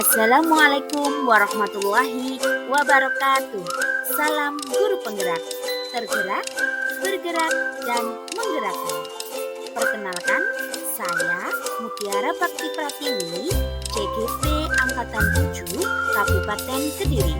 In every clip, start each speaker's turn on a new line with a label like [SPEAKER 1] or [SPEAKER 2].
[SPEAKER 1] Assalamualaikum warahmatullahi wabarakatuh. Salam guru penggerak, tergerak, bergerak, dan menggerakkan. Perkenalkan, saya Mutiara Bakti Pratiwi, CGP Angkatan 7, Kabupaten Kediri.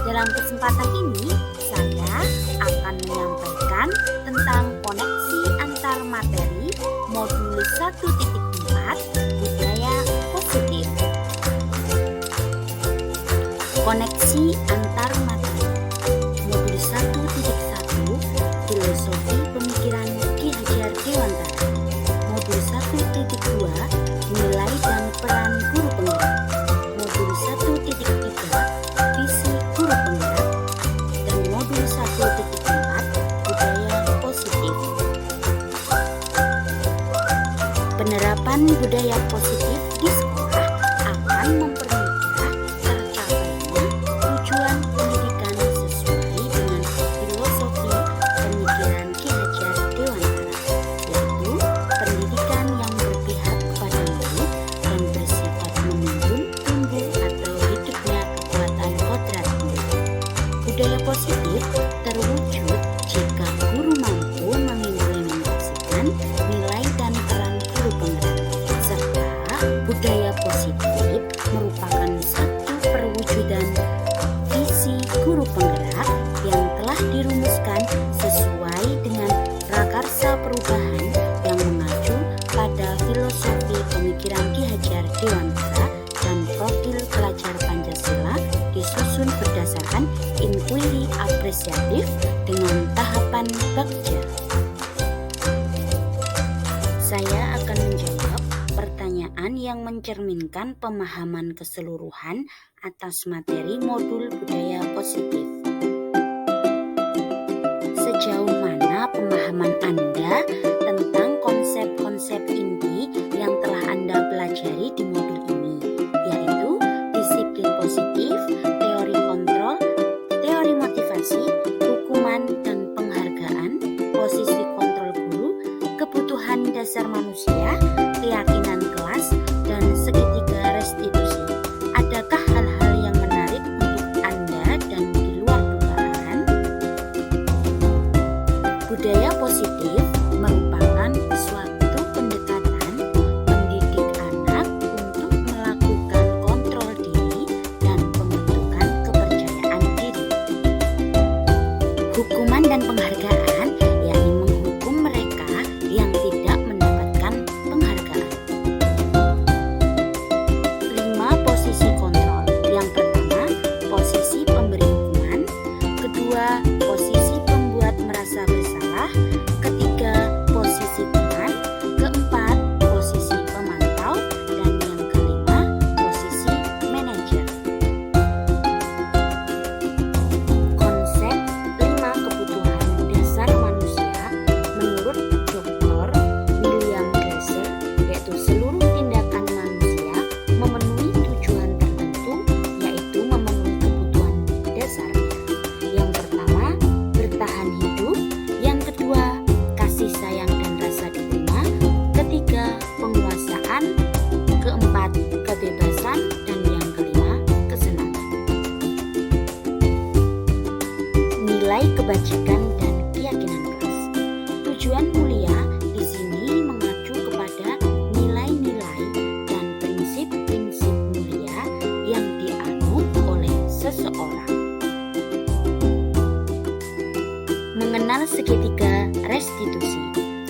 [SPEAKER 1] Dalam kesempatan ini, saya akan menyampaikan tentang koneksi antar materi modul 1.4 budaya positif. Koneksi antar materi modul 1.1 filosofi pemikiran Ki Hajar Dewantara, modul 1.2 nilai dan peran guru penggerak, modul 1.3 visi guru penggerak, dan modul 1.4 budaya positif. Penerapan budaya positif di sekolah akan mempermudah tercapainya tujuan pendidikan sesuai dengan filosofi pemikiran Ki Hajar Dewantara, yaitu pendidikan yang berpihak kepada murid dan bersifat menuntun tumbuh atau hidupnya kekuatan kodrat murid. Budaya positif terwujud jika guru mampu mengimplementasikan nilai dan peran guru penggerak, serta budaya positif merupakan satu perwujudan visi guru penggerak yang telah dirumuskan sesuai dengan prakarsa perubahan yang mengacu pada filosofi pemikiran Ki Hajar Dewantara dan profil pelajar Pancasila disusun berdasarkan inquiry apresiatif dengan tahapan bagja. Saya akan menjawab pertanyaan yang mencerminkan pemahaman keseluruhan atas materi modul budaya positif. Sejauh mana pemahaman Anda tentang konsep-konsep inti yang telah Anda pelajari di modul ini, yaitu disiplin positif, teori kontrol, teori motivasi, hukuman dan penghargaan, posisi kontrol guru, kebutuhan dasar manusia, keyakinan kelas, dan segitiga restitusi. Adakah hal-hal yang menarik untuk Anda dan di luar dugaan? Budaya positif merupakan suatu pendekatan mendidik anak untuk melakukan kontrol diri dan pembentukan kepercayaan diri. Hukuman dan penghargaan yakni menghukum mereka yang tidak mendapatkan penghargaan. 5 posisi kontrol. Yang pertama, posisi pemberi hukuman. Kedua, posisi pembuat merasa bersalah. Ketiga, posisi teman. Keempat, posisi pemantau. Dan yang kelima, posisi manajer. Konsep 5 kebutuhan dasar manusia menurut Dr. William Glasser, yaitu seluruh tindakan manusia memenuhi tujuan tertentu, yaitu memenuhi kebutuhan dasarnya. Yang pertama, bertahan hidup. Yang kedua, kasih sayang dan rasa diterima. Ketiga, penguasaan. Keempat, kebebasan. Dan yang kelima, kesenangan. Nilai kebajikan dan keyakinan kelas. Tujuan mulia di sini mengacu kepada nilai-nilai dan prinsip-prinsip mulia yang dianut oleh seseorang. Mengenal segitiga restitusi.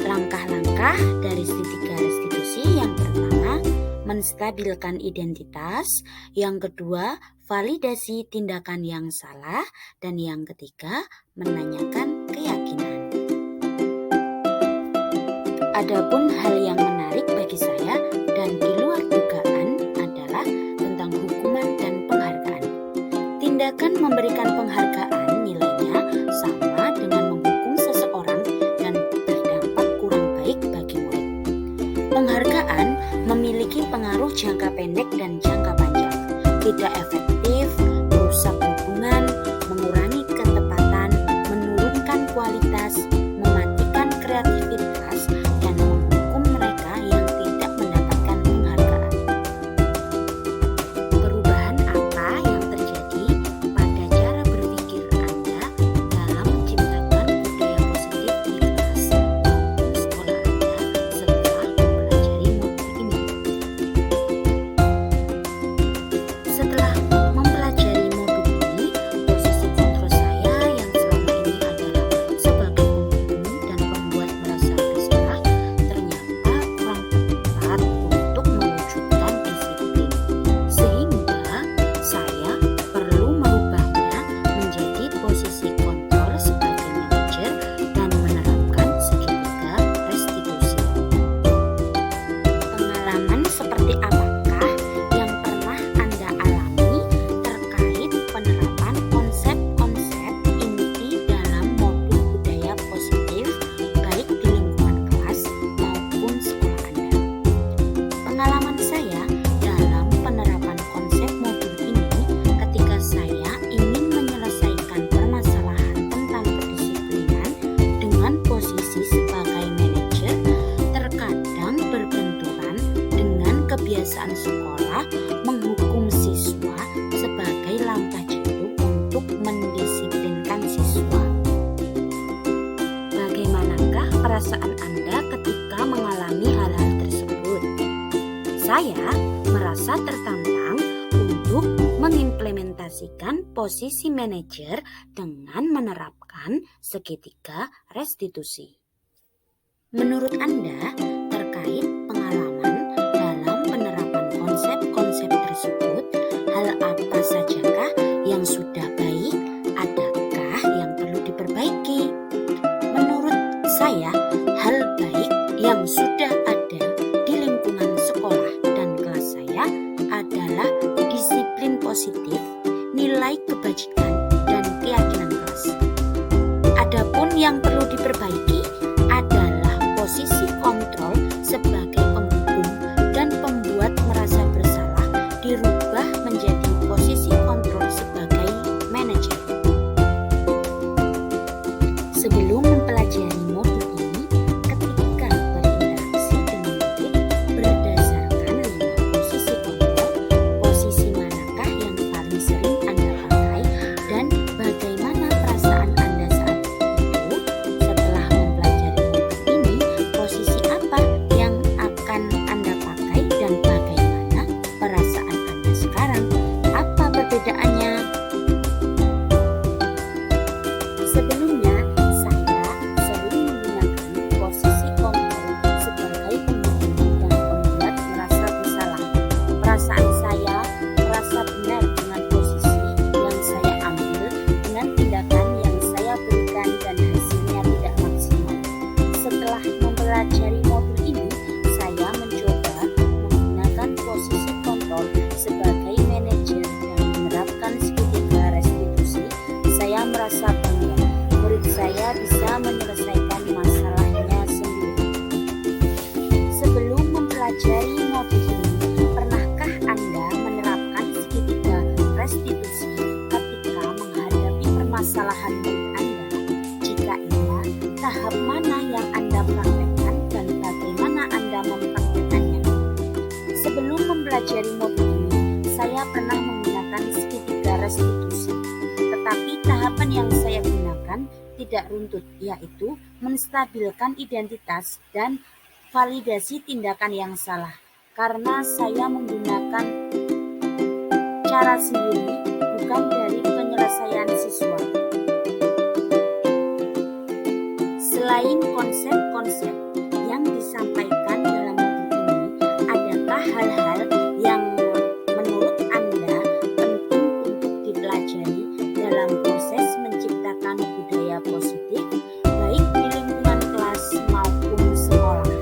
[SPEAKER 1] Langkah-langkah dari segitiga restitusi: yang pertama, menstabilkan identitas. Yang kedua, validasi tindakan yang salah. Dan yang ketiga, menanyakan keyakinan. Adapun hal yang menarik bagi saya dan di luar dugaan adalah tentang hukuman dan penghargaan. Tindakan memberikan penghargaan nilainya sama dengan menghukum seseorang dan berdampak kurang baik bagi murid. Penghargaan memiliki pengaruh jangka pendek dan jangka panjang, tidak efektif, merusak hubungan, mengurangi ketepatan, menurunkan kualitas, mematikan kreativitas, dan menghukum mereka yang tidak mendapatkan penghargaan. kebiasaan sekolah menghukum siswa sebagai langkah jitu untuk mendisiplinkan siswa. Bagaimanakah perasaan Anda ketika mengalami hal-hal tersebut? Saya merasa tertantang untuk mengimplementasikan posisi manajer dengan menerapkan segitiga restitusi. Menurut Anda, terkait pengalaman dalam penerapan konsep-konsep tersebut, hal apa sajakah yang sudah baik? Adakah yang perlu diperbaiki? Menurut saya, hal baik yang sudah ada di lingkungan sekolah dan kelas saya adalah disiplin positif, nilai kebajikan, dan keyakinan kelas. Adapun yang perlu diperbaiki adalah posisi kontrol sebagai penghukum dan pembuat merasa bersalah dirubah menjadi posisi kontrol sebagai manajer. Sebelum mempelajari modul ini, ketika berinteraksi dengan murid berdasarkan 5 posisi kontrol, posisi manakah yang paling sering Anda pakai dan bagaimana perasaan Anda saat itu? Setelah mempelajari modul ini, posisi apa yang akan Anda pakai dan bagaimana perasaan Anda sekarang? Apa perbedaannya? Sebelumnya, saya sering menggunakan posisi kontrol sebagai penghukum dan pembuat merasa bersalah. Perasaan saya merasa benar dengan posisi yang saya ambil dengan tindakan yang saya berikan dan hasilnya tidak maksimal. Setelah mempelajari modul ini, saya mencoba menggunakan posisi kontrol sebagai manajer dan menerapkan segitiga restitusi. Saya merasa bangga murid saya bisa menyelesaikan masalahnya sendiri. Sebelum mempelajari modul ini, pernahkah Anda menerapkan segitiga restitusi ketika menghadapi permasalahan murid Anda? Jika iya, tahap mana yang Anda praktekkan dan bagaimana Anda mempraktekannya? Sebelum mempelajari modul ini, saya pernah menggunakan segitiga restitusi, tetapi tahapan yang saya gunakan tidak runtut, yaitu menstabilkan identitas dan validasi tindakan yang salah, karena saya menggunakan cara sendiri, bukan dari penyelesaian siswa. Selain konsep-konsep yang disampaikan dalam modul ini, adakah hal-hal yang menurut Anda penting untuk dipelajari dalam proses menciptakan budaya positif, baik di lingkungan kelas maupun sekolah?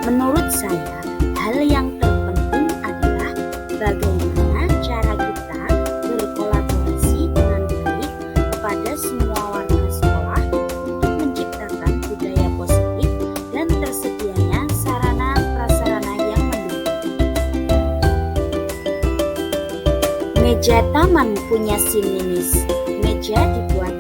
[SPEAKER 1] Menurut saya, hal yang terpenting adalah bagaimana cara kita berkolaborasi dengan baik kepada semua warga sekolah untuk menciptakan budaya positif dan tersedianya sarana-prasarana yang mendukung. Meja taman punya si Ninis. Meja dibuat